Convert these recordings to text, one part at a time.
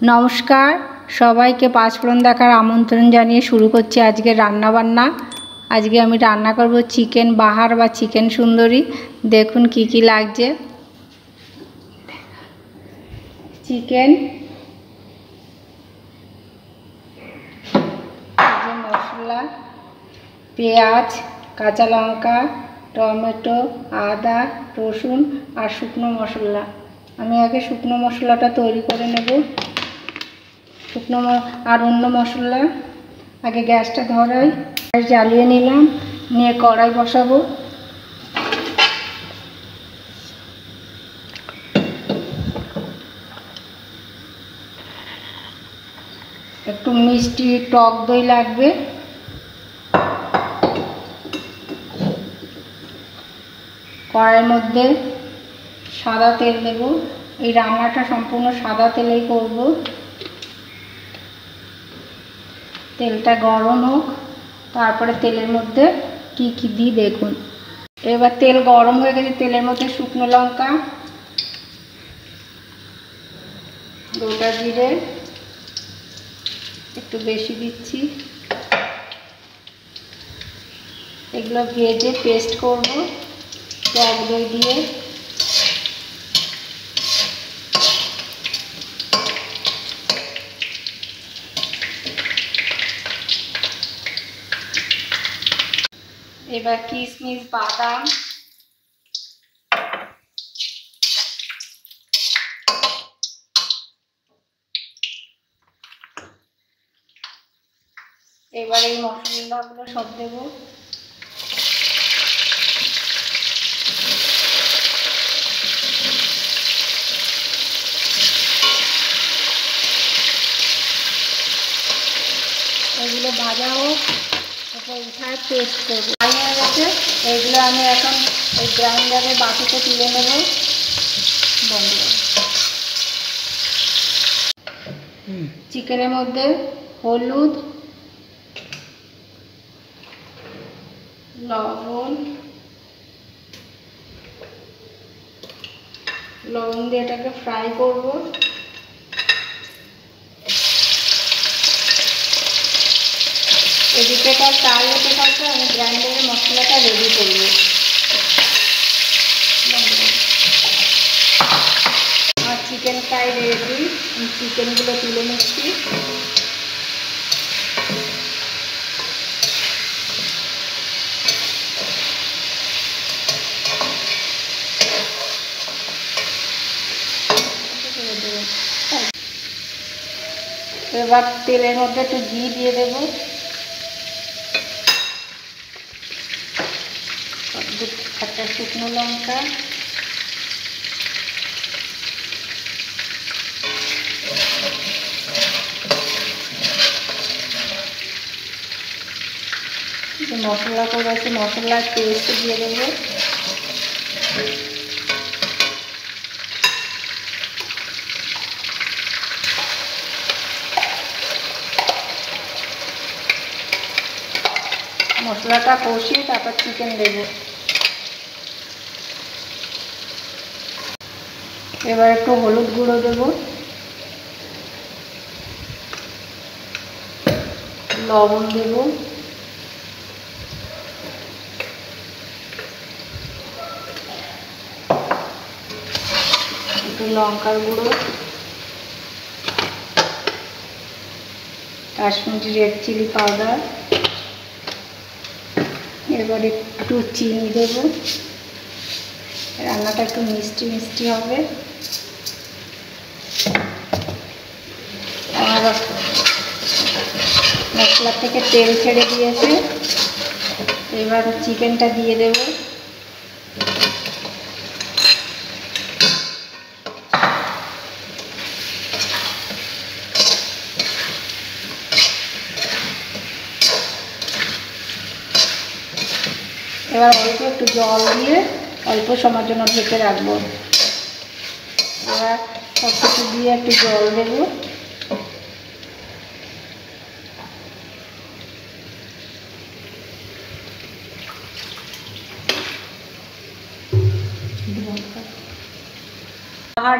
নমস্কার, সবাইকে পাঁচফোড়ন দেখার আমন্ত্রণ জানিয়ে শুরু করছি আজকে রান্নাবান্না। আজকে আমি রান্না করব চিকেন বাহার বা চিকেন সুন্দরী। দেখুন কি কি লাগছে। চিকেন, মশলা, পেঁয়াজ, কাঁচা লঙ্কা, টমেটো, আদা, রসুন আর শুকনো মশলা। আমি আগে শুকনো মশলাটা তৈরি করে নেব। আর অন্য মশলা আগে গ্যাসটা ধরাই, গ্যাস জ্বালিয়ে নিলাম, নিয়ে কড়াই বসাবো। একটু মিষ্টি টক দই লাগবে। কড়াইয়ের মধ্যে সাদা তেল দেব। এই রান্নাটা সম্পূর্ণ সাদা তেলেই করব। তেলটা গরম হোক, তারপরে তেলের মধ্যে কি কি দিই দেখুন। এবার তেল গরম হয়ে গেছে, তেলের মধ্যে শুকনো লঙ্কা, গোটা জিরে একটু বেশি দিচ্ছি, এগুলো ভেজে পেস্ট করব টক দই দিয়ে। এবার কিশমিশ, বাদাম, এবার এই মশলাগুলো সব দেব। এগুলো ভাজা হোক, তারপর উঠায় পেস্ট করবো। হয়ে গেছে, এইগুলো আমি এখন এই গ্রাইন্ডারের বাটিতে তুলে নেব। বন্ধ। চিকেনের মধ্যে হলুদ, লবণ দিয়ে এটাকে ফ্রাই করব। এদিকে তার চাল হতে থাকবে, আমি গ্রাইন্ডারের মশলাটা রেডি করব। আমার চিকেন ফ্রাই রেডি। আমি চিকেনগুলো তুলে নিচ্ছি। এবার তেলের মধ্যে একটু ঘি দিয়ে দেব। একটা শুকনো লঙ্কা, মশলা করেছি, মশলার পেস্ট দিয়ে দেবো। মশলাটা কষিয়ে তারপর চিকেন দেব। এবার একটু হলুদ গুঁড়ো দেব, লবণ দেব, একটু লঙ্কার গুঁড়ো, কাশ্মীরি রেড চিলি পাউডার। এবার একটু চিনি দেব। রান্নাটা একটু মিষ্টি মিষ্টি হবে। আর মশলা থেকে তেল ছেড়ে দিয়েছে, এবার চিকেনটা দিয়ে দেব। এবার অল্প একটু জল দিয়ে অল্প সময়ের জন্য ঢেকে রাখবো। এবার সব কিছু দিয়ে একটু জল দেব।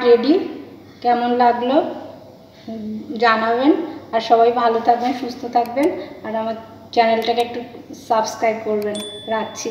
রেডি। কেমন লাগলো জানাবেন। আর সবাই ভালো থাকবেন, সুস্থ থাকবেন, আর আমার চ্যানেলটাকে একটু সাবস্ক্রাইব করবেন। রাখছি।